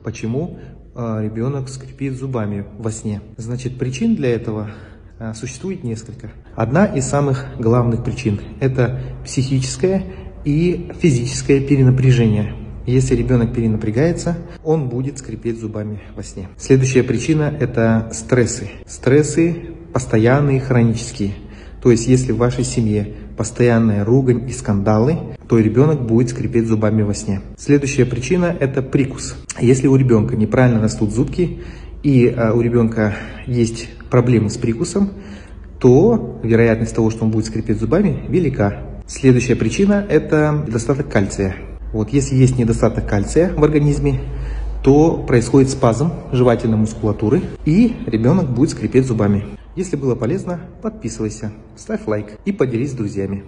почему ребенок скрипит зубами во сне. Значит, причин для этого существует несколько. Одна из самых главных причин – это психическое и физическое перенапряжение. Если ребенок перенапрягается, он будет скрипеть зубами во сне. Следующая причина – это стрессы. Стрессы постоянные, хронические. То есть, если в вашей семье постоянная ругань и скандалы, то ребенок будет скрипеть зубами во сне. Следующая причина – это прикус. Если у ребенка неправильно растут зубки и у ребенка есть проблемы с прикусом, то вероятность того, что он будет скрипеть зубами, велика. Следующая причина – это недостаток кальция. Вот, если есть недостаток кальция в организме, то происходит спазм жевательной мускулатуры, и ребенок будет скрипеть зубами. Если было полезно, подписывайся, ставь лайк и поделись с друзьями.